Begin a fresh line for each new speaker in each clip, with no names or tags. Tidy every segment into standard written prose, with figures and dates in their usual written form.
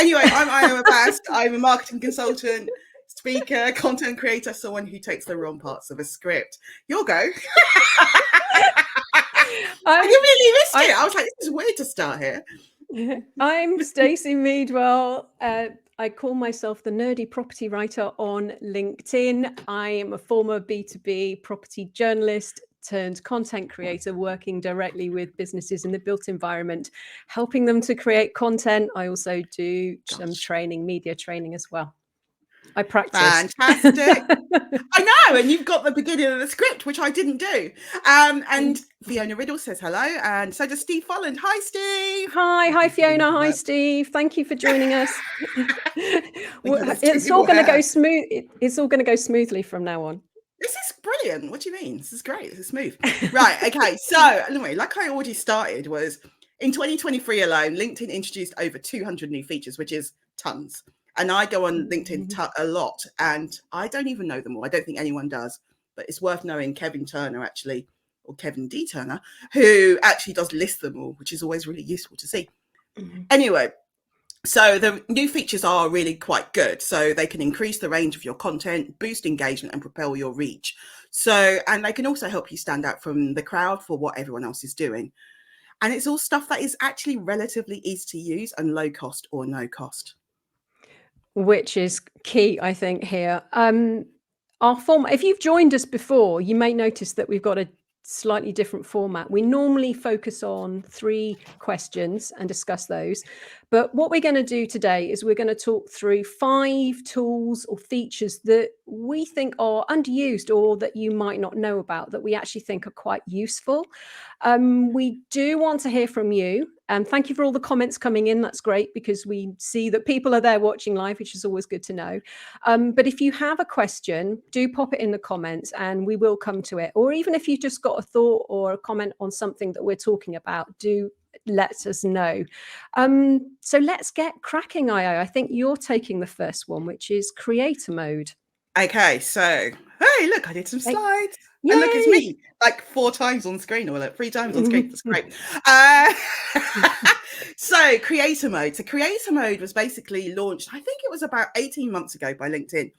Anyway, I'm Ira Bast. I'm a marketing consultant, speaker, content creator, someone who takes the wrong parts of a script. Your go. I completely missed it. I was like, this is weird to start here.
I'm Stacey Meadwell. I call myself the nerdy property writer on LinkedIn. I am a former B2B property journalist turned content creator working directly with businesses in the built environment, helping them to create content. I also do some training, media training as well. I practice.
Fantastic. I know, and you've got the beginning of the script, which I didn't do. And Fiona Riddle says hello, and so does Steve Folland. Hi, Steve.
Hi, Fiona. Hi, Steve. Thank you for joining us. It's all going to go smooth. It's all going to go smoothly from now on.
This is brilliant. What do you mean? This is great. This is smooth. Right. Okay. So anyway, like I already started, was in 2023 alone, LinkedIn introduced over 200 new features, which is tons. And I go on LinkedIn a lot, and I don't even know them all. I don't think anyone does, but it's worth knowing Kevin Turner, actually, or Kevin D. Turner, who actually does list them all, which is always really useful to see. Anyway, so the new features are really quite good. So they can increase the range of your content, boost engagement, and propel your reach. So, and they can also help you stand out from the crowd for what everyone else is doing. And it's all stuff that is actually relatively easy to use and low cost or no cost.
Which is key, I think, here. Our format, if you've joined us before, you may notice that we've got a slightly different format. We normally focus on 3 questions and discuss those. But what we're going to do today is we're going to talk through 5 tools or features that we think are underused or that you might not know about, that we actually think are quite useful. We do want to hear from you. And thank you for all the comments coming in. That's great, because we see that people are there watching live, which is always good to know. But if you have a question, do pop it in the comments and we will come to it. Or even if you just got a thought or a comment on something that we're talking about, do let us know. So let's get cracking, Io. I think you're taking the first one, which is creator mode.
Okay, so hey, look, I did some slides. Yay! And look, it's me, like 4 times on screen, or like 3 times on screen. That's great. So creator mode. So creator mode was basically launched, I think it was about 18 months ago by LinkedIn.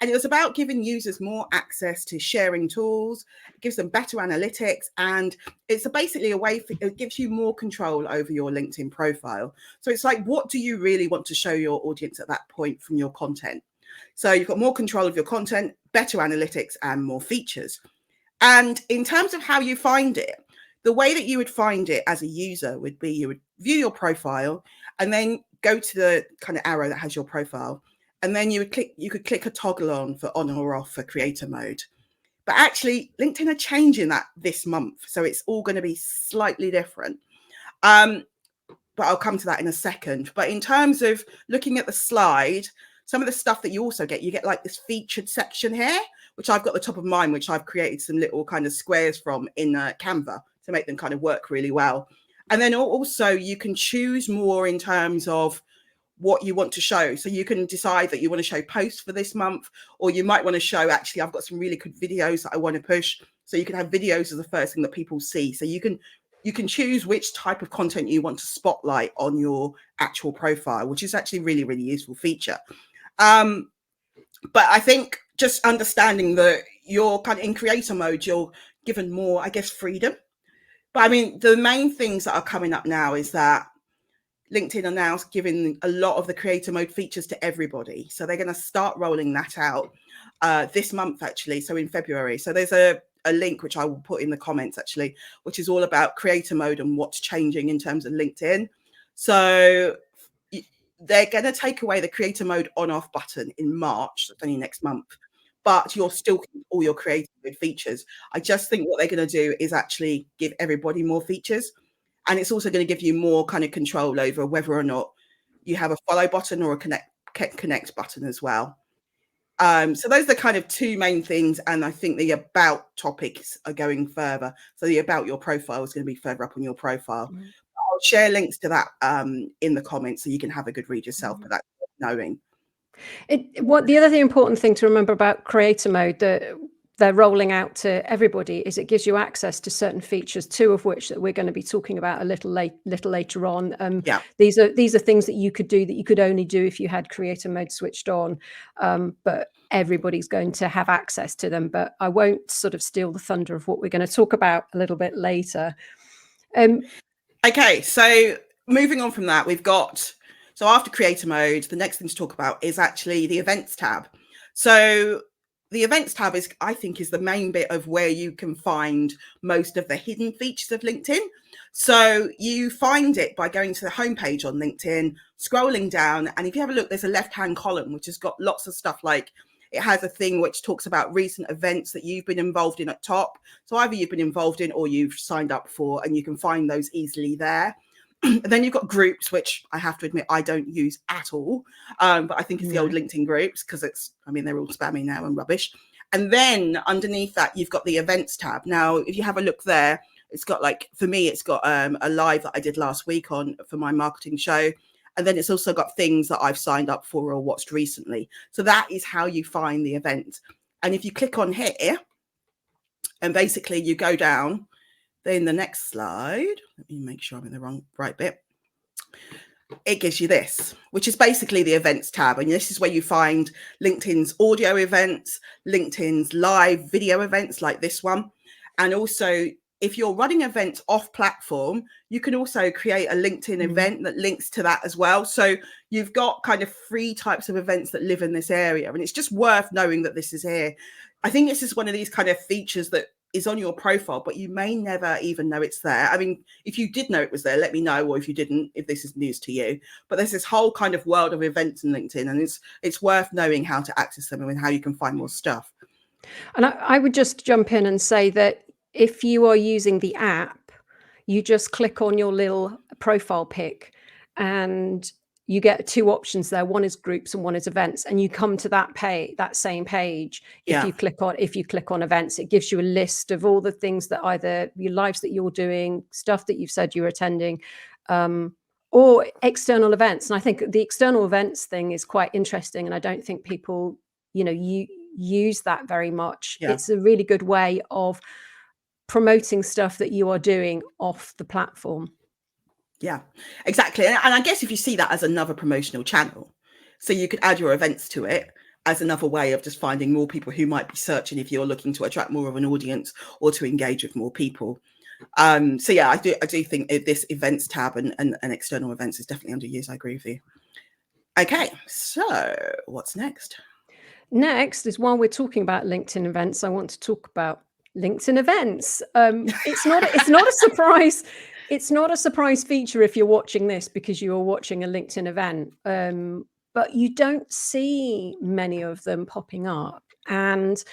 And it was about giving users more access to sharing tools, it gives them better analytics, and it's basically a way it gives you more control over your LinkedIn profile. So it's like, what do you really want to show your audience at that point from your content? So you've got more control of your content, better analytics, and more features. And in terms of how you find it, the way that you would find it as a user would be you would view your profile and then go to the kind of arrow that has your profile. And then you could click a toggle on or off for creator mode. But actually, LinkedIn are changing that this month. So it's all going to be slightly different. But I'll come to that in a second. But in terms of looking at the slide, some of the stuff that you also get, you get like this featured section here, which I've got the top of mine, which I've created some little kind of squares from in Canva to make them kind of work really well. And then also you can choose more in terms of what you want to show. So you can decide that you want to show posts for this month, or you might want to show, actually, I've got some really good videos that I want to push. So you can have videos as the first thing that people see. So you can choose which type of content you want to spotlight on your actual profile, which is actually really, really useful feature. But I think just understanding that you're kind of in creator mode, you're given more, I guess, freedom. But I mean, the main things that are coming up now is that LinkedIn are now giving a lot of the creator mode features to everybody. So they're going to start rolling that out this month, actually. So in February. So there's a link, which I will put in the comments, actually, which is all about creator mode and what's changing in terms of LinkedIn. So they're going to take away the creator mode on-off button in March. That's only next month. But you're still getting all your creator mode features. I just think what they're going to do is actually give everybody more features. And it's also going to give you more kind of control over whether or not you have a follow button or a connect button as well. So those are the kind of 2 main things. And I think the about topics are going further. So the about your profile is going to be further up on your profile. I'll share links to that in the comments so you can have a good read yourself, but that's knowing.
The other important thing to remember about creator mode, that they're rolling out to everybody is it gives you access to certain features, two of which that we're going to be talking about a little later on.
Yeah.
These are things that you could do that you could only do if you had creator mode switched on, but everybody's going to have access to them. But I won't sort of steal the thunder of what we're going to talk about a little bit later.
Okay, so moving on from that, so after creator mode, the next thing to talk about is actually the events tab. So the events tab I think is the main bit of where you can find most of the hidden features of LinkedIn. So you find it by going to the homepage on LinkedIn, scrolling down, and if you have a look, there's a left-hand column which has got lots of stuff. Like it has a thing which talks about recent events that you've been involved in at top. So either you've been involved in or you've signed up for, and you can find those easily there. And then you've got groups, which I have to admit I don't use at all. But I think it's the old LinkedIn groups because they're all spammy now and rubbish. And then underneath that, you've got the events tab. Now, if you have a look there, it's got for me, it's got a live that I did last week for my marketing show. And then it's also got things that I've signed up for or watched recently. So that is how you find the event. And if you click on here and basically you go down, then the next slide, let me make sure I'm in the right bit. It gives you this, which is basically the events tab. And this is where you find LinkedIn's audio events, LinkedIn's live video events like this one. And also, if you're running events off platform, you can also create a LinkedIn event that links to that as well. So you've got kind of 3 types of events that live in this area. And it's just worth knowing that this is here. I think this is one of these kind of features that is on your profile, but you may never even know it's there. I mean, if you did know it was there, let me know, or if you didn't, if this is news to you. But there's this whole kind of world of events in LinkedIn, and it's worth knowing how to access them and how you can find more stuff.
And I would just jump in and say that if you are using the app, you just click on your little profile pic and you get 2 options there. One is groups and one is events, and you come to that same page. If you click on events, it gives you a list of all the things that either your lives that you're doing, stuff that you've said you're attending, or external events. And I think the external events thing is quite interesting, and I don't think people, you use that very much.
Yeah.
It's a really good way of promoting stuff that you are doing off the platform.
Yeah, exactly. And I guess if you see that as another promotional channel, so you could add your events to it as another way of just finding more people who might be searching if you're looking to attract more of an audience or to engage with more people. So yeah, I do think this events tab and external events is definitely underused. I agree with you. Okay, so what's next?
Next is, while we're talking about LinkedIn events, I want to talk about LinkedIn events. It's not a surprise. It's not a surprise feature if you're watching this because you're watching a LinkedIn event, but you don't see many of them popping up. And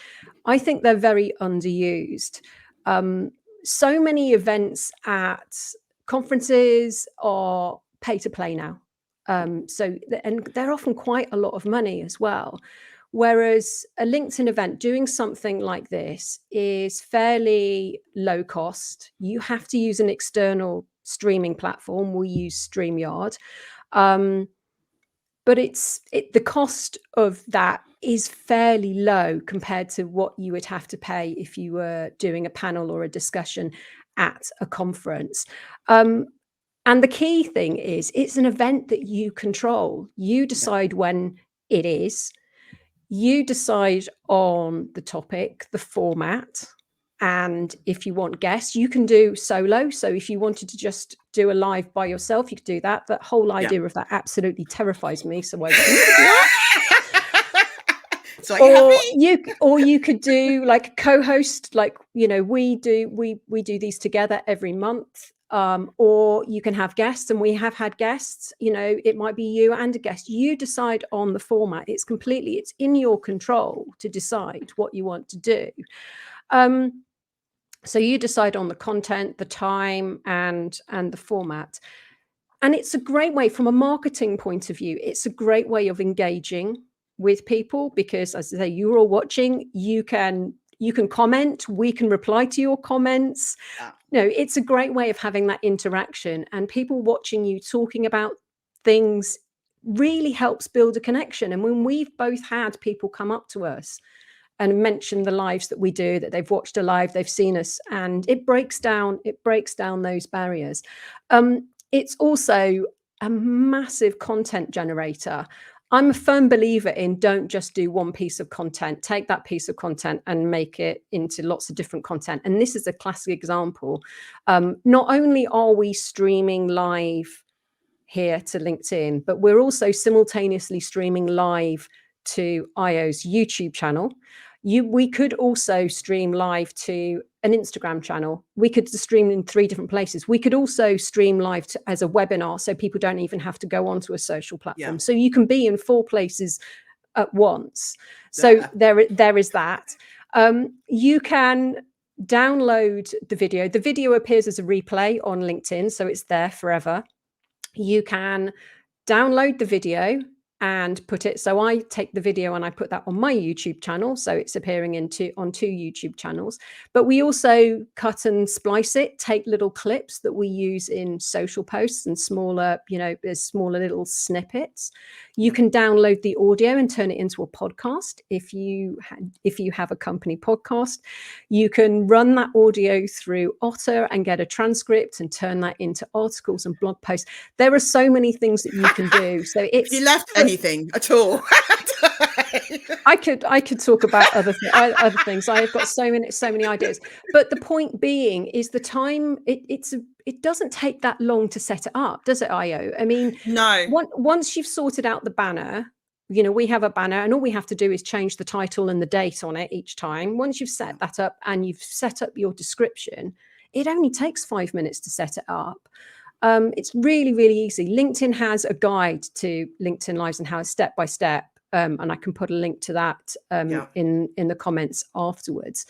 I think they're very underused. So many events at conferences are pay to play now. And they're often quite a lot of money as well. Whereas a LinkedIn event, doing something like this, is fairly low cost. You have to use an external streaming platform. We use StreamYard. But the cost of that is fairly low compared to what you would have to pay if you were doing a panel or a discussion at a conference. And the key thing is, it's an event that you control. You decide when it is. You decide on the topic, the format, and if you want guests, you can do solo. So if you wanted to just do a live by yourself, you could do that. That whole idea of that absolutely terrifies me. So I
So
you could do like a co-host, like we do these together every month. Or you can have guests, and we have had guests. It might be you and a guest. You decide on the format. It's in your control to decide what you want to do. So you decide on the content, the time, and the format. And it's a great way, from a marketing point of view, it's a great way of engaging with people, because, as I say, you're all watching. You can comment. We can reply to your comments. It's a great way of having that interaction, and people watching you talking about things really helps build a connection. And when we've both had people come up to us and mention the lives that we do, that they've watched a live, they've seen us, and it breaks down those barriers. It's also a massive content generator. I'm a firm believer in don't just do one piece of content. Take that piece of content and make it into lots of different content. And this is a classic example. Not only are we streaming live here to LinkedIn, but we're also simultaneously streaming live to IO's YouTube channel. We could also stream live to an Instagram channel. We could stream in 3 different places. We could also stream live as a webinar, so people don't even have to go onto a social platform. So you can be in 4 places at once. So there is that. You can download the video. The video appears as a replay on LinkedIn, so it's there forever. You can download the video and put it. So I take the video and I put that on my YouTube channel. So it's appearing on 2 YouTube channels. But we also cut and splice it, take little clips that we use in social posts and smaller little snippets. You can download the audio and turn it into a podcast if you have a company podcast. You can run that audio through Otter and get a transcript and turn that into articles and blog posts. There are so many things that you can do. So it's
you left anything at all.
I could talk about other things. I have got so many ideas. But the point being is the time it doesn't take that long to set it up, does it, IO? I mean,
no.
Once you've sorted out the banner, we have a banner and all we have to do is change the title and the date on it each time. Once you've set that up and you've set up your description, it only takes 5 minutes to set it up. It's really, really easy. LinkedIn has a guide to LinkedIn Lives and how it's step by step. And I can put a link to that in the comments afterwards.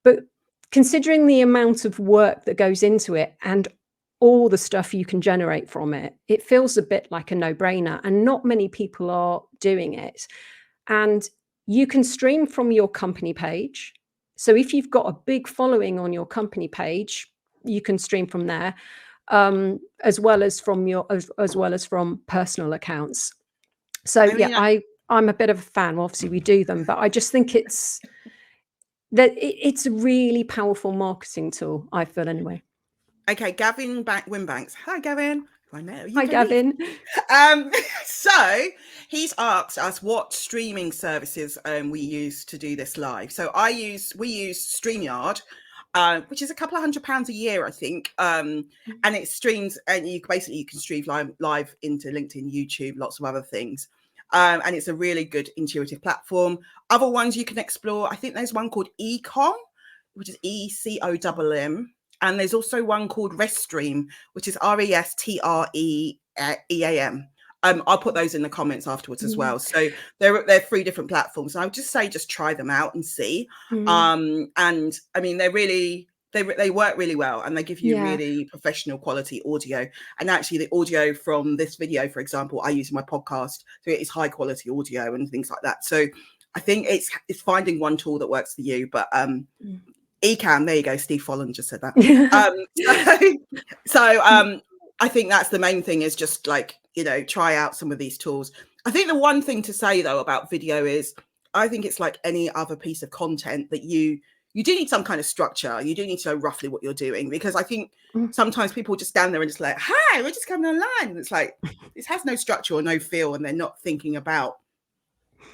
But considering the amount of work that goes into it and all the stuff you can generate from it, it feels a bit like a no-brainer, and not many people are doing it. And you can stream from your company page. So if you've got a big following on your company page, you can stream from there, as well as from personal accounts. So I'm a bit of a fan. Well, obviously we do them, but I just think it's a really powerful marketing tool, I feel, anyway.
Okay, Gavin Winbanks. Hi, Gavin. I know.
Hi, Gavin.
So he's asked us what streaming services we use to do this live. So we use StreamYard, which is a couple of £100 a year, I think. And it streams, and you can stream live into LinkedIn, YouTube, lots of other things. And it's a really good intuitive platform. Other ones you can explore, I think there's one called Ecom, which is ECOMM. And there's also one called Restream, which is RESTREAM. I'll put those in the comments afterwards as well. So they're 3 different platforms. And I would just say, just try them out and see. And I mean, they work really well, and they give you really professional quality audio. And actually the audio from this video, for example, I use in my podcast. So it is high quality audio and things like that. So I think it's finding one tool that works for you. But Ecamm, there you go. Steve Folland just said that. I think that's the main thing, is just try out some of these tools. I think the one thing to say though about video is, I think it's like any other piece of content that you do need some kind of structure. You do need to know roughly what you're doing, because I think sometimes people just stand there and just like, hi, we're just coming online. And it's like, this has no structure or no feel, and they're not thinking about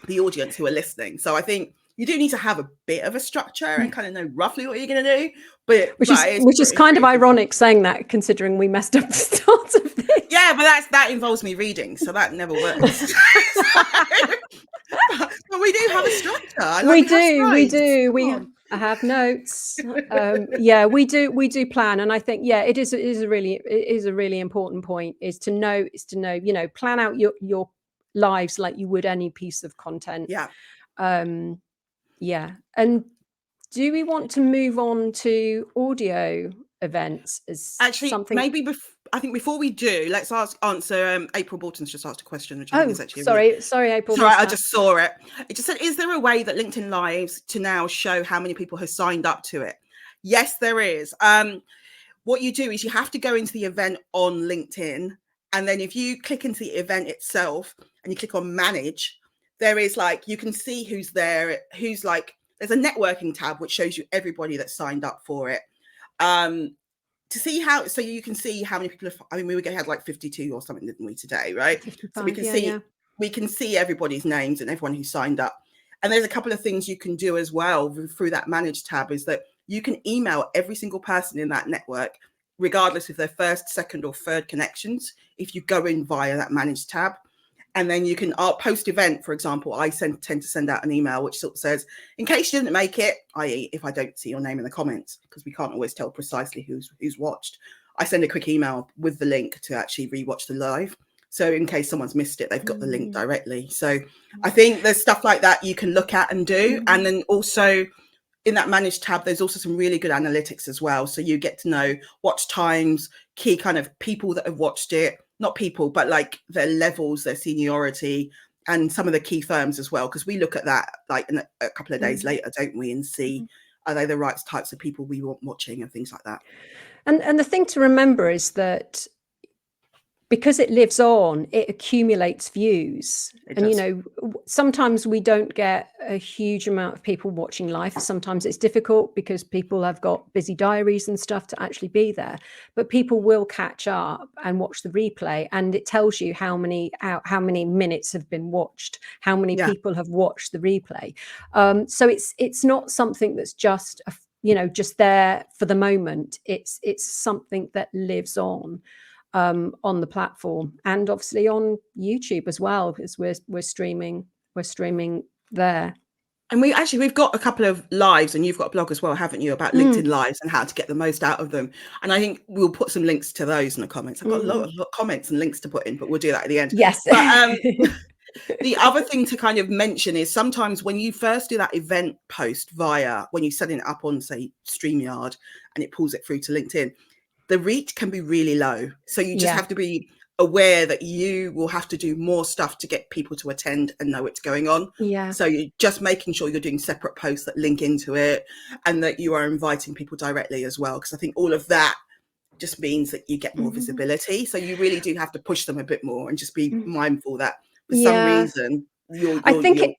the audience who are listening. So I think you do need to have a bit of a structure and kind of know roughly what you're going to do. But
which is kind of ironic saying that, considering we messed up the start of this.
Yeah, but that involves me reading, so that never works. But we do have a structure.
I have notes. We do plan, and I think it is a really important point, is to know plan out your lives like you would any piece of content. And do we want to move on to audio events as something?
Maybe I think before we do, let's answer April Bolton's just asked a question, which I think is actually
sorry, April.
Sorry, I just saw it. It just said, is there a way that LinkedIn Lives to now show how many people have signed up to it? Yes, there is. What you do is you have to go into the event on LinkedIn, and then if you click into the event itself and you click on manage, there is you can see who's there, who's there's a networking tab which shows you everybody that signed up for it. To see how, so you can see how many people have, I mean, we had like 52 or something, didn't we, today, right?
55,
so we can we can see everybody's names and everyone who signed up. And there's a couple of things you can do as well through that manage tab, is that you can email every single person in that network, regardless of their first, second or third connections, if you go in via that manage tab. And then you can post event, for example, I tend to send out an email which sort of says, in case you didn't make it, i.e. if I don't see your name in the comments, because we can't always tell precisely who's watched, I send a quick email with the link to actually rewatch the live. So in case someone's missed it, they've got the link directly. So I think there's stuff like that you can look at and do. And then also in that manage tab, there's also some really good analytics as well. So you get to know watch times, key kind of people that have watched it, not people, but like their levels, their seniority, and some of the key firms as well. Because we look at that like in a couple of days later, don't we? And see, are they the right types of people we want watching and things like that.
And the thing to remember is that because it lives on, it accumulates views. And, you know, sometimes we don't get a huge amount of people watching live. Sometimes it's difficult because people have got busy diaries and stuff to actually be there. But people will catch up and watch the replay, and it tells you how many minutes have been watched, how many people have watched the replay. So it's not something that's just just there for the moment. It's something that lives on the platform, and obviously on YouTube as well, because we're streaming there.
And we've got a couple of lives, and you've got a blog as well, haven't you, about LinkedIn lives and how to get the most out of them. And I think we'll put some links to those in the comments. I've got a lot of comments and links to put in, but we'll do that at the end.
Yes.
But the other thing to kind of mention is sometimes when you first do that event post when you set it up on, say, StreamYard, and it pulls it through to LinkedIn, the reach can be really low. So you just have to be aware that you will have to do more stuff to get people to attend and know what's going on. So you're just making sure you're doing separate posts that link into it, and that you are inviting people directly as well. Because I think all of that just means that you get more visibility. So you really do have to push them a bit more and just be mindful that for some reason your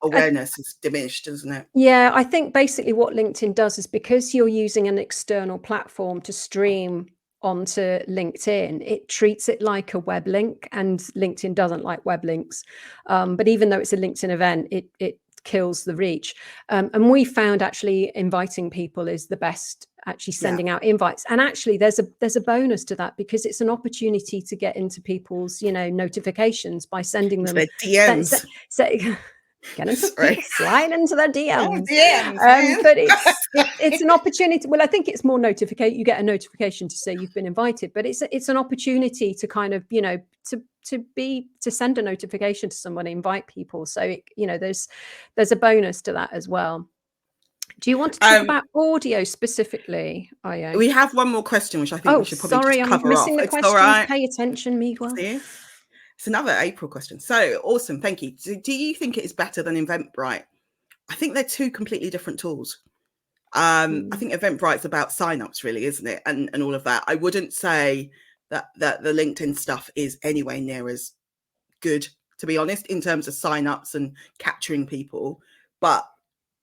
awareness is diminished, isn't it?
Yeah, I think basically what LinkedIn does is, because you're using an external platform to stream onto LinkedIn, it treats it like a web link, and LinkedIn doesn't like web links. But even though it's a LinkedIn event, it kills the reach. And we found actually inviting people is the best, actually sending out invites. And actually there's a bonus to that, because it's an opportunity to get into people's notifications by sending them
DMs.
Get into slide into their DMs.
DMs
but it's an opportunity. Well, I think it's more notification. You get a notification to say you've been invited, but it's an opportunity to kind of to send a notification to someone, invite people. So there's a bonus to that as well. Do you want to talk about audio specifically, Ayo?
We have one more question, which I think we should probably just cover
I'm missing
off.
the questions. Right. Pay attention, Miguel.
It's another April question. So awesome. Thank you. Do you think it is better than Eventbrite? I think they're two completely different tools. I think Eventbrite's about signups, really, isn't it? And all of that. I wouldn't say that the LinkedIn stuff is anywhere near as good, to be honest, in terms of signups and capturing people. But,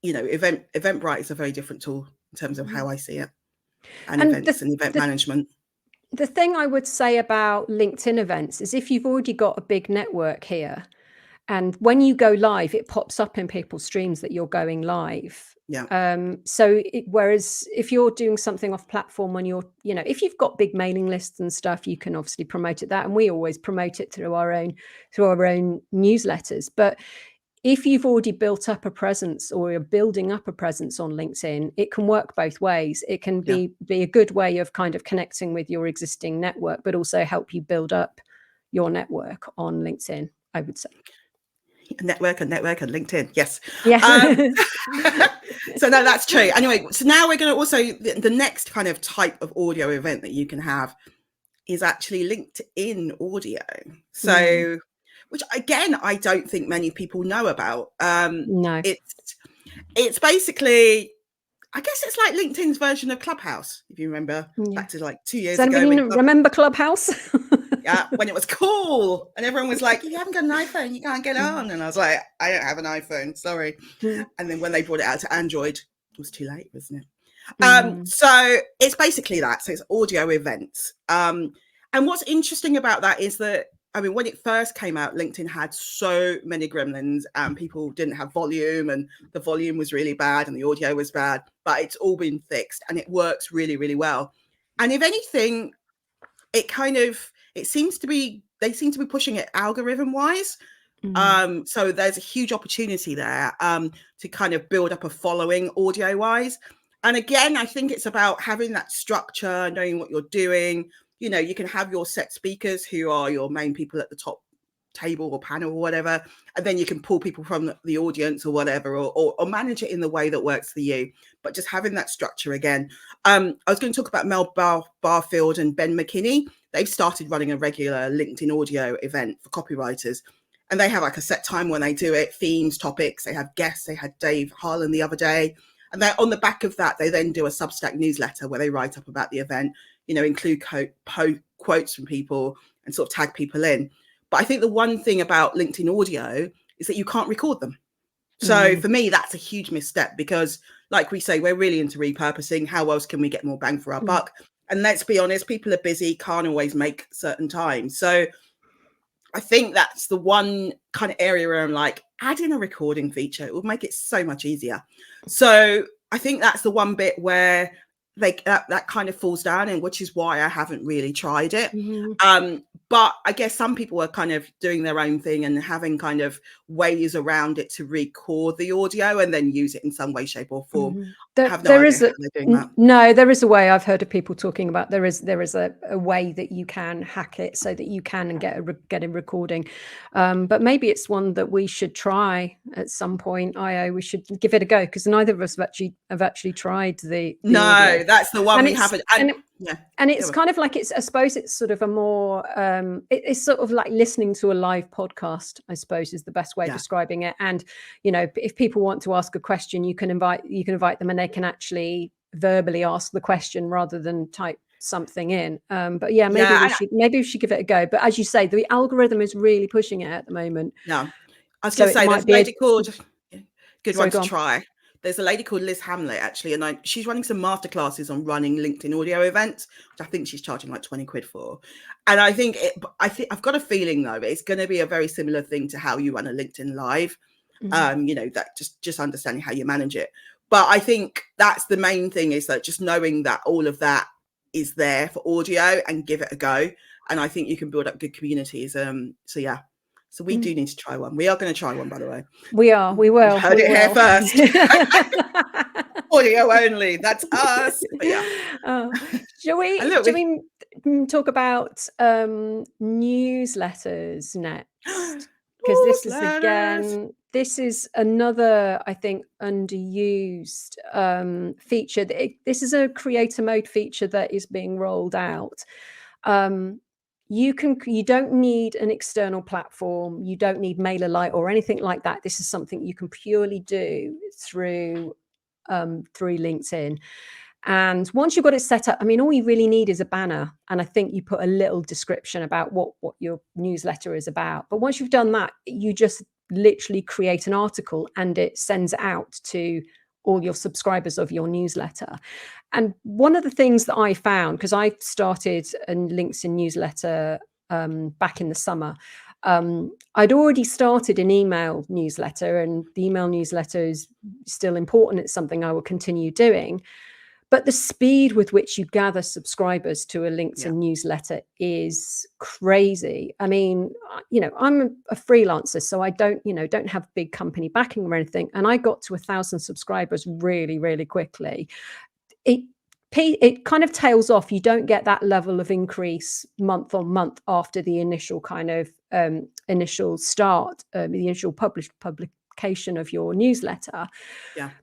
Eventbrite is a very different tool in terms of how I see it, and events and event management.
The thing I would say about LinkedIn events is, if you've already got a big network here, and when you go live, it pops up in people's streams that you're going live. Whereas if you're doing something off platform, when you're, if you've got big mailing lists and stuff, you can obviously promote it that. And we always promote it through our own newsletters. But if you've already built up a presence, or you're building up a presence on LinkedIn, it can work both ways. It can be a good way of kind of connecting with your existing network, but also help you build up your network on LinkedIn, I would say.
Network and LinkedIn. Yes.
Yeah.
So no, that's true. Anyway, so now we're going to also, the next kind of type of audio event that you can have is actually LinkedIn audio. So, which again, I don't think many people know about.
No.
It's basically, I guess it's like LinkedIn's version of Clubhouse, if you remember back to like 2 years ago.
Does anybody remember Clubhouse?
When it was cool, and everyone was like, if you haven't got an iPhone, you can't get on. And I was like, I don't have an iPhone, sorry. And then when they brought it out to Android, It was too late, wasn't it?
Mm.
So it's basically that. So it's audio events. And what's interesting about that is that, I mean, when it first came out, LinkedIn had so many gremlins and people didn't have volume, and the volume was really bad and the audio was bad, but it's all been fixed and it works really, really well. And if anything, they seem to be pushing it algorithm wise. So there's a huge opportunity there to kind of build up a following audio wise. And again, I think it's about having that structure, knowing what you're doing. You know, you can have your set speakers who are your main people at the top table or panel or whatever, and then you can pull people from the audience or whatever, or manage it in the way that works for you. But just having that structure again. I was going to talk about Mel Barfield and Ben McKinney. They've started running a regular LinkedIn audio event for copywriters. And they have like a set time when they do it, themes, topics. They have guests. They had Dave Harlan the other day. And then on the back of that, they then do a Substack newsletter where they write up about the event, you know, include quotes from people and sort of tag people in. But I think the one thing about LinkedIn audio is that you can't record them. So for me, that's a huge misstep because, like we say, we're really into repurposing. How else can we get more bang for our buck? And let's be honest, people are busy, can't always make certain times. So I think that's the one kind of area where I'm like, add in a recording feature. It will make it so much easier. So I think that's the one bit where that kind of falls down, and which is why I haven't really tried it. But I guess some people are kind of doing their own thing and having kind of ways around it to record the audio and then use it in some way, shape, or form.
There is a way. I've heard of people talking about there is a way that you can hack it so that you can get a recording, but maybe it's one that we should try at some point. We should give it a go, because neither of us have actually tried the audio.
That's the one we haven't.
And it's kind of like, I suppose it's sort of a more it's sort of like listening to a live podcast, I suppose, is the best way of describing it. And you know, if people want to ask a question, you can invite them, and they can actually verbally ask the question rather than type something in. But maybe we should give it a go. But as you say, the algorithm is really pushing it at the moment.
I was going to say, there's a lady called to try. There's a lady called Liz Hamlet, actually, and she's running some masterclasses on running LinkedIn audio events, which I think she's charging like 20 quid for. And I think I've got a feeling, though, it's going to be a very similar thing to how you run a LinkedIn Live. You know, that just understanding how you manage it. But I think that's the main thing, is that just knowing that all of that is there for audio and give it a go. And I think you can build up good communities. So we do need to try one. We are going to try one, by the way. We will.
You've
heard it here first. Audio only. That's us. But
Shall we talk about newsletters next? Because this is another, I think, underused feature. This is a creator mode feature that is being rolled out. You don't need an external platform. You don't need MailerLite or anything like that. This is something you can purely do through LinkedIn. And once you've got it set up, I mean, all you really need is a banner. And I think you put a little description about what your newsletter is about. But once you've done that, you just literally create an article and it sends it out to all your subscribers of your newsletter. And one of the things that I found, because I started a LinkedIn newsletter back in the summer, I'd already started an email newsletter, and the email newsletter is still important. It's something I will continue doing. But the speed with which you gather subscribers to a LinkedIn newsletter is crazy. I mean, you know, I'm a freelancer, so I don't have big company backing or anything. And I got to 1,000 subscribers really, really quickly. It kind of tails off. You don't get that level of increase month on month after the initial kind of initial start, the initial publication of your newsletter.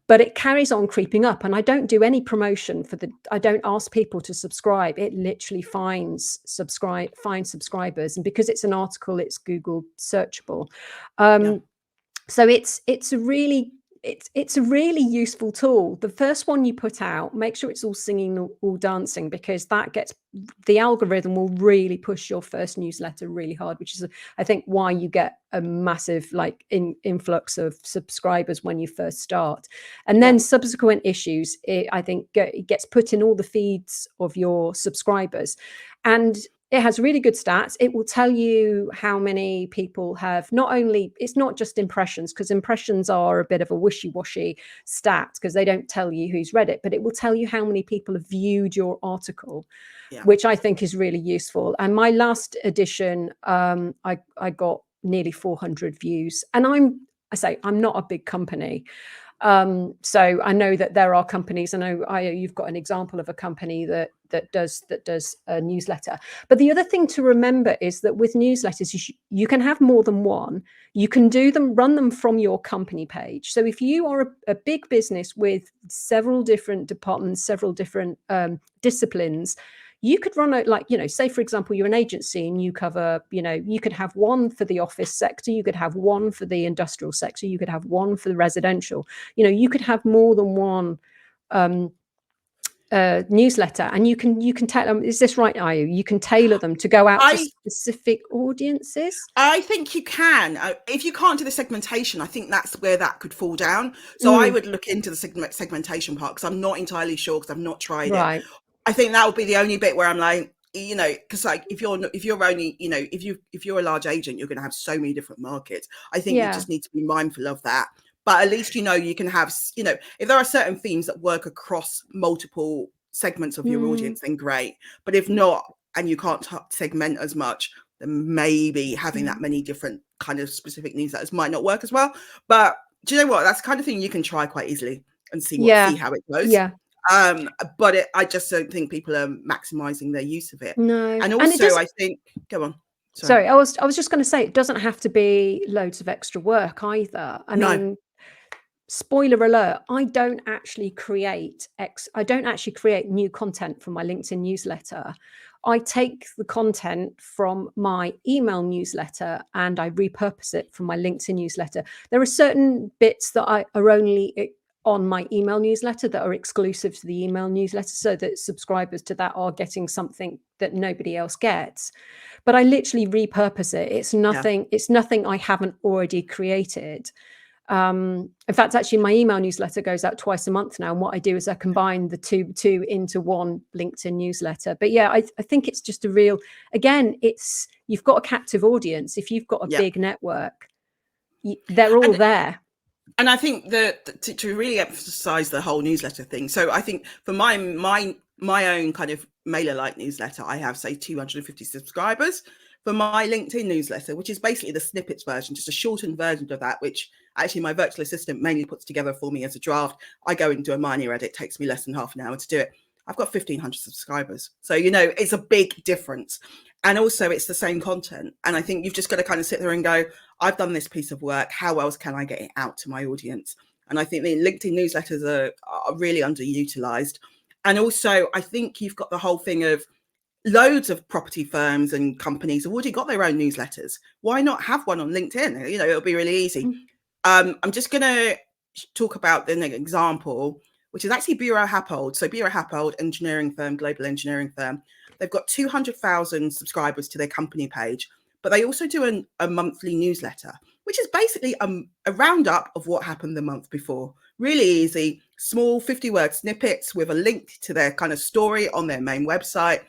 But it carries on creeping up, and I don't do any promotion I don't ask people to subscribe. It literally finds subscribers, and because it's an article, it's Google searchable. So it's a really it's a really useful tool. The first one you put out, make sure it's all singing, all dancing, because that gets the algorithm will really push your first newsletter really hard, which is, I think, why you get a massive like influx of subscribers when you first start. And then subsequent issues, I think it gets put in all the feeds of your subscribers, and it has really good stats. It will tell you how many people have it's not just impressions, because impressions are a bit of a wishy-washy stat because they don't tell you who's read it, but it will tell you how many people have viewed your article, which I think is really useful. And my last edition, I got nearly 400 views. And I'm not a big company. So I know that there are companies. I know you've got an example of a company that does a newsletter. But the other thing to remember is that with newsletters, you can have more than one. You can run them from your company page. So if you are a big business with several different departments, several different disciplines, you could run it like, say, for example, you're an agency and you cover, you could have one for the office sector, you could have one for the industrial sector, you could have one for the residential, you could have more than one newsletter, and you can tell them, is this right, Ayu? You can tailor them to go out to specific audiences.
I think you can. If you can't do the segmentation, I think that's where that could fall down. So I would look into the segmentation part, because I'm not entirely sure, because I've not tried it. I think that would be the only bit where I'm like, because like if you're only, if you're a large agent, you're going to have so many different markets. I think you just need to be mindful of that. But at least, you can have, if there are certain themes that work across multiple segments of your audience, then great. But if not, and you can't segment as much, then maybe having that many different kind of specific newsletters might not work as well. But do you know what? That's the kind of thing you can try quite easily and see how it goes. But I just don't think people are maximizing their use of it.
No.
And also, I think, go on.
Sorry, I was just going to say, it doesn't have to be loads of extra work either. I mean, spoiler alert, I don't actually create new content for my LinkedIn newsletter. I take the content from my email newsletter and I repurpose it for my LinkedIn newsletter. There are certain bits that are only on my email newsletter that are exclusive to the email newsletter, so that subscribers to that are getting something that nobody else gets. But I literally repurpose it. It's nothing I haven't already created. In fact, actually, my email newsletter goes out twice a month now, and what I do is I combine the two into one LinkedIn newsletter. But yeah, I think it's just you've got a captive audience. If you've got a big network, they're all there.
And I think that to really emphasize the whole newsletter thing. So I think for my own kind of MailerLite newsletter, I have, say, 250 subscribers. For my LinkedIn newsletter, which is basically the snippets version, just a shortened version of that, which actually my virtual assistant mainly puts together for me as a draft. I go and do a minor edit. It takes me less than half an hour to do it. I've got 1,500 subscribers. So, it's a big difference. And also it's the same content. And I think you've just got to kind of sit there and go, I've done this piece of work. How else can I get it out to my audience? And I think the LinkedIn newsletters are really underutilized. And also, I think you've got the whole thing of loads of property firms and companies have already got their own newsletters. Why not have one on LinkedIn? It'll be really easy. I'm just going to talk about an example, which is actually Buro Happold. So Buro Happold, engineering firm, global engineering firm. They've got 200,000 subscribers to their company page, but they also do a monthly newsletter, which is basically a roundup of what happened the month before. Really easy, small 50-word snippets with a link to their kind of story on their main website.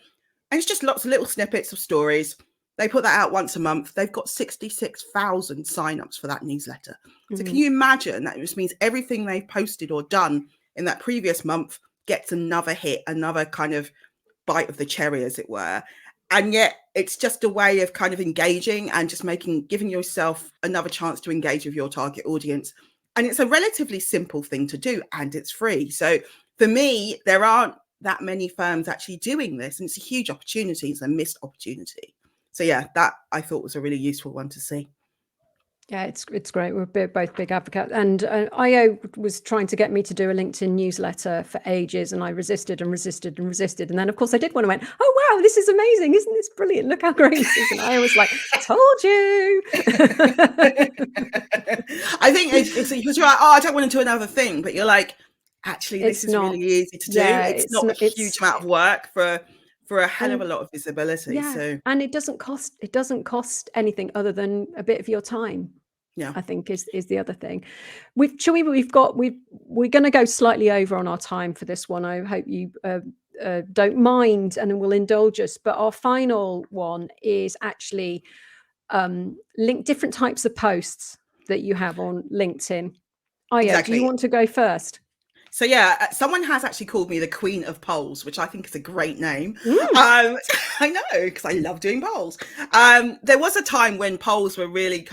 And it's just lots of little snippets of stories. They put that out once a month. They've got 66,000 signups for that newsletter. So can you imagine that? It just means everything they've posted or done in that previous month gets another hit, another kind of bite of the cherry, as it were. And yet it's just a way of kind of engaging and just giving yourself another chance to engage with your target audience. And it's a relatively simple thing to do, and it's free. So for me, there aren't that many firms actually doing this, and it's a huge opportunity. It's a missed opportunity. So yeah, that I thought was a really useful one to see.
Yeah, it's great. We're both big advocates. And IO was trying to get me to do a LinkedIn newsletter for ages, and I resisted and resisted and resisted. And then, of course, I did one and went, oh, wow, this is amazing. Isn't this brilliant? Look how great this is. And I was like, told you.
I think it's because you're like, oh, I don't want to do another thing, but you're like, actually, this
It's
is
not.
really easy to do.
Yeah,
It's not a huge amount of work for a hell of a lot of visibility.
Yeah,
So
and it doesn't cost anything other than a bit of your time.
yeah,
I think is the other thing. We're going to go slightly over on our time for this one. I hope you don't mind and will indulge us. But our final one is actually link different types of posts that you have on LinkedIn. Io,
exactly.
do you want to go first?
So yeah, someone has actually called me the Queen of Polls, which I think is a great name.
Mm.
I know, because I love doing polls. There was a time when polls were really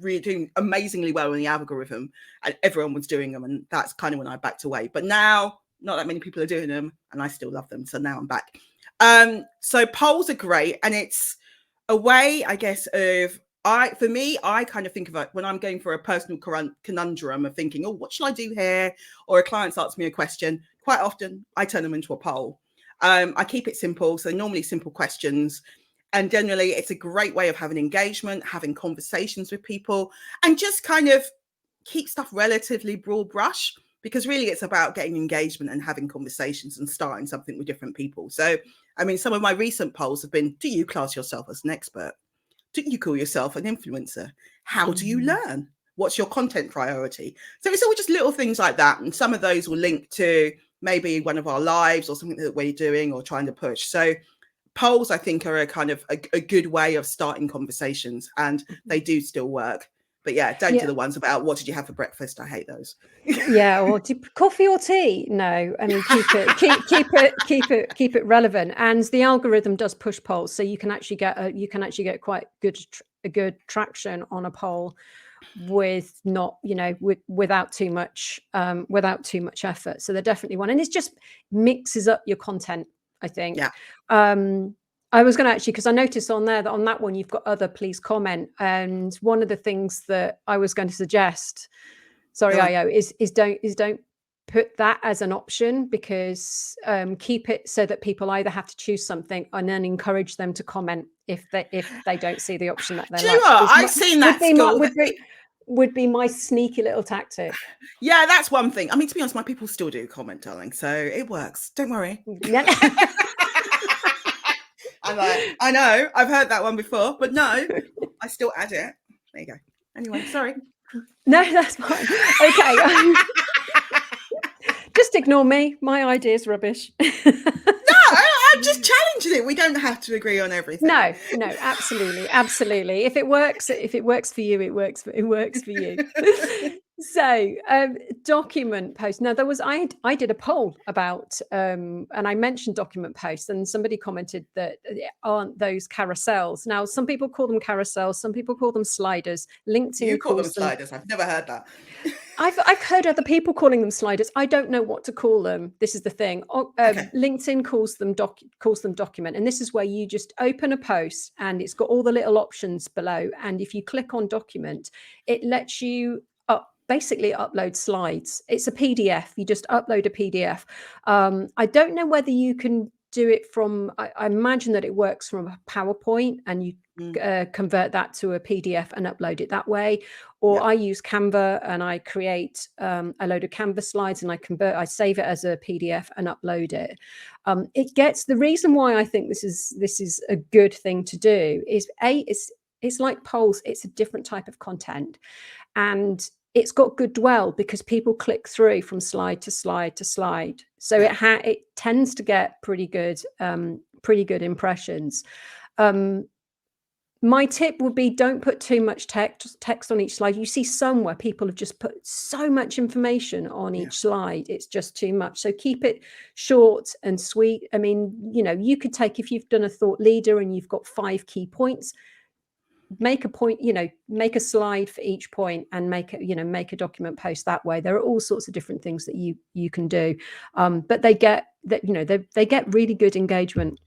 doing amazingly well in the algorithm, and everyone was doing them, and that's kind of when I backed away. But now, not that many people are doing them, and I still love them. So now I'm back. So polls are great, and it's a way, I guess, of for me, I kind of think of it when I'm going for a personal conundrum of thinking, oh, what should I do here? Or a client's asks me a question. Quite often, I turn them into a poll. I keep it simple, so normally simple questions. And generally, it's a great way of having engagement, having conversations with people, and just kind of keep stuff relatively broad brush, because really it's about getting engagement and having conversations and starting something with different people. So, I mean, some of my recent polls have been, do you class yourself as an expert? Do you call yourself an influencer? How do you learn? What's your content priority? So it's all just little things like that. And some of those will link to maybe one of our lives or something that we're doing or trying to push. So polls, I think, are a kind of a good way of starting conversations, and they do still work. But yeah, don't do the ones about what did you have for breakfast? I hate those.
Yeah, or coffee or tea? No, I mean keep it relevant. And the algorithm does push polls, so you can actually get quite good traction on a poll with not without too much effort. So they're definitely one, and it just mixes up your content, I think.
Yeah.
I was going to actually, because I noticed on there that on that one you've got other, please comment. And one of the things that I was going to suggest, sorry, Io, is don't put that as an option, because keep it so that people either have to choose something and then encourage them to comment if they don't see the option that they like.
I've seen that
would be my sneaky little tactic.
Yeah, that's one thing. I mean, to be honest, my people still do comment, darling, so it works. Don't worry. I'm like, I know, I've heard that one before, but no, I still add it. There you go. Anyway, sorry.
No, that's fine. Okay. Just ignore me. My idea's rubbish.
No, I'm just challenging it. We don't have to agree on everything.
No, absolutely. If it works for you, it works for you. So document post. Now I did a poll about and I mentioned document posts, and somebody commented that aren't those carousels. Now some people call them carousels, some people call them sliders. LinkedIn
you call them sliders. I've never heard that.
I've heard other people calling them sliders. I don't know what to call them. This is the thing. Okay. LinkedIn calls them document, and this is where you just open a post and it's got all the little options below. And if you click on document, it lets you basically upload slides. It's a PDF. You just upload a PDF. I don't know whether you can do it from, I imagine that it works from a PowerPoint and you convert that to a PDF and upload it that way. Or I use Canva and I create a load of Canva slides and I save it as a PDF and upload it. The reason why I think this is a good thing to do is it's like polls. It's a different type of content, and it's got good dwell because people click through from slide to slide to slide. So it tends to get pretty good impressions. My tip would be, don't put too much text on each slide. You see some where people have just put so much information on each slide. It's just too much. So keep it short and sweet. I mean, you could take, if you've done a thought leader and you've got 5 key points, make a point, make a slide for each point and make a document post that way. There are all sorts of different things that you can do, but they get really good engagement.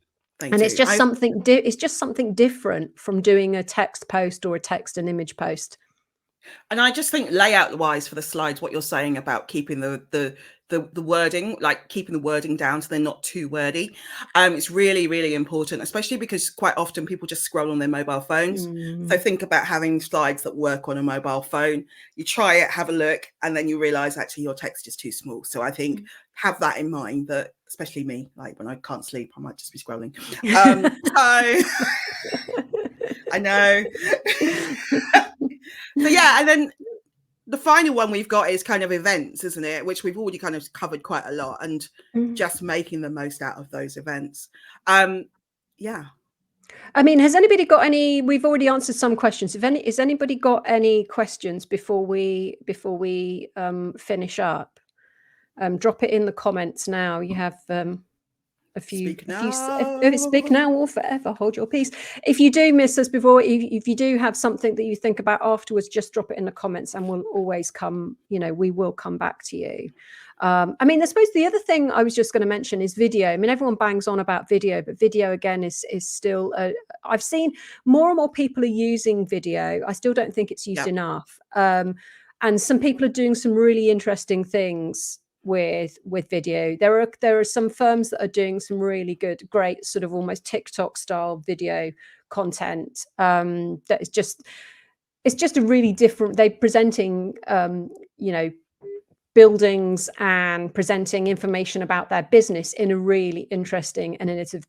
It's just something different from doing a text post or a text and image post.
And I just think layout wise for the slides, what you're saying about keeping the wording, like keeping the wording down so they're not too wordy, it's really, really important, especially because quite often people just scroll on their mobile phones. So think about having slides that work on a mobile phone. You try it, have a look, and then you realize actually your text is too small. So I think have that in mind, that especially me, like when I can't sleep, I might just be scrolling. So I know. So yeah, and then the final one we've got is kind of events, isn't it? Which we've already kind of covered quite a lot, and just making the most out of those events. Yeah.
I mean, has anybody got any? We've already answered some questions. Has anybody got any questions before we finish up? Drop it in the comments now. You have a few.
Speak
now or forever hold your peace. If you do miss us before, if you do have something that you think about afterwards, just drop it in the comments, and we'll always come. We will come back to you. I mean, I suppose the other thing I was just going to mention is video. I mean, everyone bangs on about video, but video again is still. I've seen more and more people are using video. I still don't think it's used enough. And some people are doing some really interesting things with video. There are some firms that are doing some really great sort of almost TikTok style video content. That is just, it's just a really different. They're presenting, buildings and presenting information about their business in a really interesting and innovative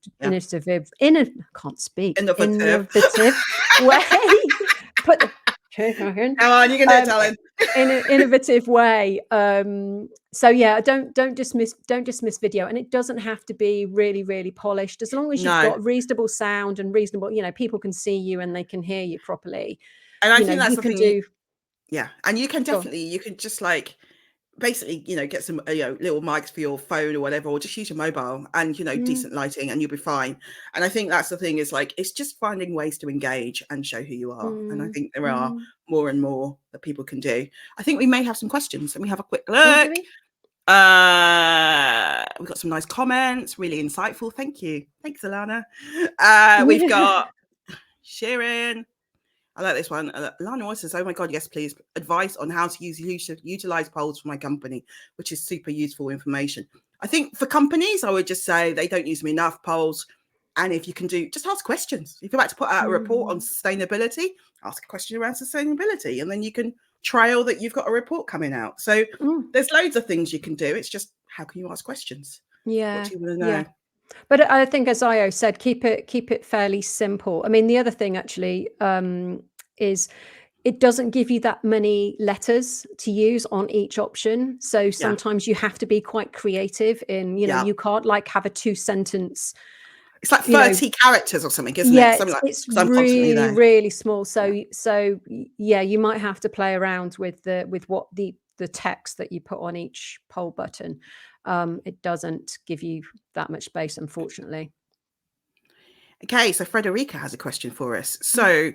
way.
Come on, you can do it, darling.
In an innovative way. So yeah, don't dismiss video, and it doesn't have to be really, really polished, as long as you've got reasonable sound and reasonable, people can see you and they can hear you properly.
And I think that's the thing. And you can definitely, you can just like basically, get some little mics for your phone or whatever, or just use your mobile and decent lighting, and you'll be fine. And I think that's the thing, is like, it's just finding ways to engage and show who you are. And I think there are more and more that people can do. I think we may have some questions. Let me have a quick look. We've got some nice comments, really insightful. Thank you. Thanks, Alana. We've got Sharon. I like this one. Lana also says, oh my God, yes, please. Advice on how to utilize polls for my company, which is super useful information. I think for companies, I would just say they don't use them enough, polls. And if you can just ask questions. If you're about to put out a report on sustainability, ask a question around sustainability. And then you can trial that you've got a report coming out. So there's loads of things you can do. It's just, how can you ask questions?
Yeah.
What do you want to know?
Yeah. But I think, as Io said, keep it fairly simple. I mean, the other thing actually is it doesn't give you that many letters to use on each option. So sometimes you have to be quite creative in, you can't like have a 2-sentence.
It's like 30 characters or something, isn't it? Something
it's really, really small. So you might have to play around with what the text that you put on each poll button. It doesn't give you that much space, unfortunately.
Okay, so Frederica has a question for us. So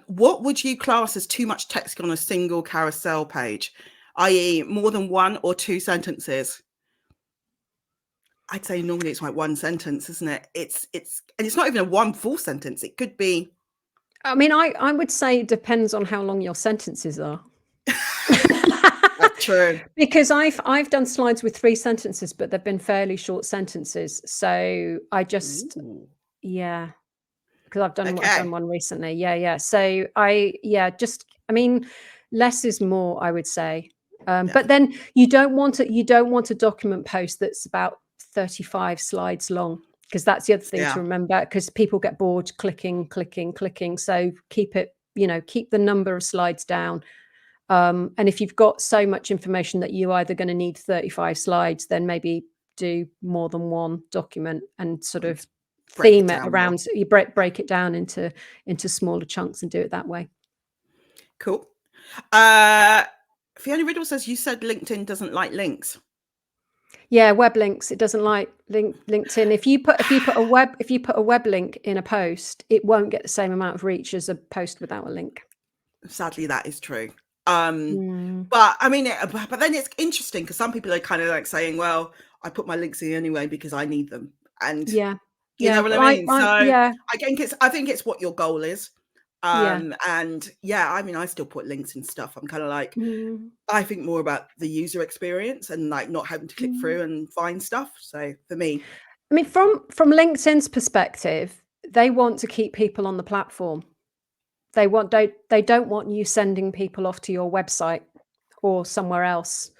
what would you class as too much text on a single carousel page, i.e. more than 1 or 2 sentences? I'd say normally it's like 1 sentence, isn't it? And it's not even a 1 full sentence. It could be.
I mean, I would say it depends on how long your sentences are.
That's true.
Because I've done slides with 3 sentences, but they've been fairly short sentences. So I just, because I've done one recently. Yeah. So I mean, less is more, I would say. But then you don't want a document post that's about 35 slides long, because that's the other thing to remember, because people get bored clicking. So keep it, keep the number of slides down. And if you've got so much information that you're either going to need 35 slides, then maybe do more than one document and sort of theme it around. You break it down into smaller chunks and do it that way.
Cool. Fiona Riddle says, you said LinkedIn doesn't like links.
Yeah, web links. It doesn't like LinkedIn. If you put a web link in a post, it won't get the same amount of reach as a post without a link.
Sadly, that is true. But I mean, but then it's interesting, because some people are kind of like saying, well, I put my links in anyway because I need them. And you know what I mean? I think it's what your goal is.
Yeah.
And yeah, I mean, I still put links and stuff. I'm kind of like,
Mm,
I think more about the user experience and like not having to click
mm.
through and find stuff. So for me,
I mean, from LinkedIn's perspective, they want to keep people on the platform. They don't want you sending people off to your website or somewhere else.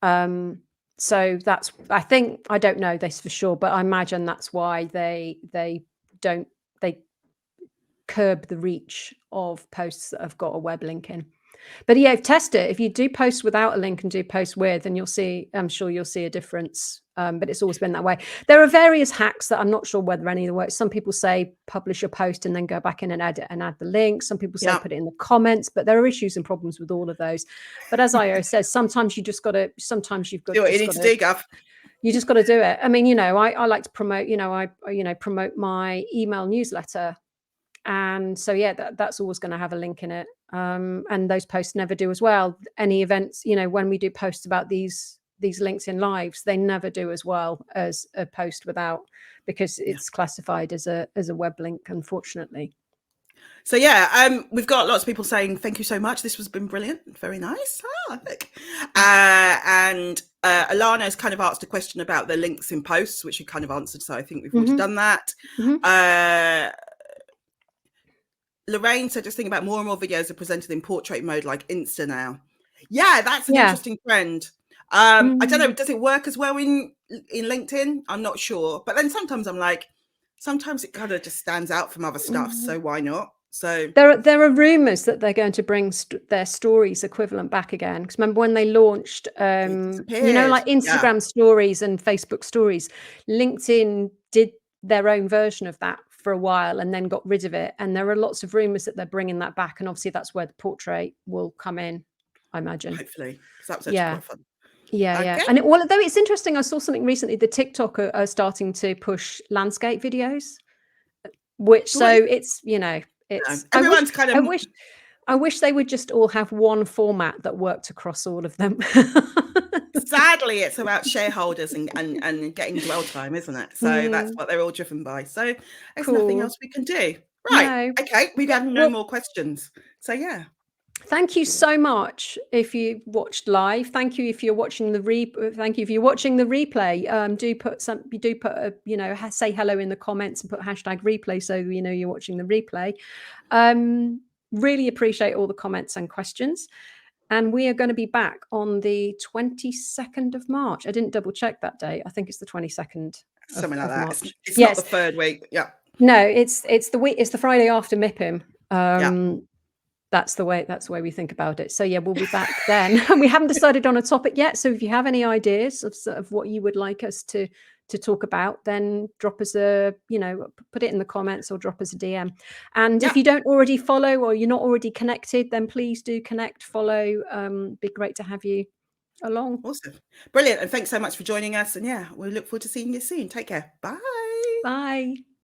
So that's I don't know this for sure, but I imagine that's why they don't they curb the reach of posts that have got a web link in. But yeah, test it. If you do post without a link and do post with, then I'm sure you'll see a difference. But it's always been that way. There are various hacks that I'm not sure whether any of them work. Some people say publish a post and then go back in and edit and add the link. Some people say
yeah,
put it in the comments, but there are issues and problems with all of those. But as Io says, sometimes you've
do what you need to do, Gav.
you just got to do it. I mean, I like to promote, I promote my email newsletter. And so, yeah, that's always going to have a link in it. And those posts never do as well. Any events, when we do posts about these LinkedIn lives, they never do as well as a post without, because it's classified as a web link, unfortunately.
So yeah, we've got lots of people saying thank you so much. This has been brilliant, very nice. And Alana's kind of asked a question about the links in posts, which you kind of answered. So I think we've already done that. Lorraine said, just think about more and more videos are presented in portrait mode like Insta now. Yeah, that's an interesting trend. I don't know, does it work as well in LinkedIn? I'm not sure. But then sometimes I'm like, sometimes it kind of just stands out from other stuff. So why not? So
there are rumors that they're going to bring their stories equivalent back again. Because remember when they launched, like Instagram stories and Facebook stories, LinkedIn did their own version of that for a while and then got rid of it. And there are lots of rumors that they're bringing that back. And obviously that's where the portrait will come in, I imagine.
Hopefully, because that was actually quite fun.
Yeah. And although it's interesting, I saw something recently, the TikTok are starting to push landscape videos, which it's, it's
everyone's kind of.
I wish they would just all have one format that worked across all of them.
Sadly, it's about shareholders and getting dwell time, isn't it? So that's what they're all driven by. So there's nothing else we can do. Right. No. Okay. We have no more questions. So yeah.
Thank you so much if you watched live. Thank you if you're watching the replay. Do put say hello in the comments and put #replay so you're watching the replay. Really appreciate all the comments and questions. And we are going to be back on the 22nd of March. I didn't double check that date. I think it's the 22nd.
Something like that. March. It's not the third week. Yeah.
No, it's the week. It's the Friday after MIPIM. That's the way we think about it. So yeah, we'll be back then. We haven't decided on a topic yet. So if you have any ideas of what you would like us to talk about, then drop us put it in the comments or drop us a DM. And if you don't already follow or you're not already connected, then please do connect, follow. Be great to have you along.
Awesome. Brilliant. And thanks so much for joining us. And yeah, we look forward to seeing you soon. Take care. Bye.
Bye.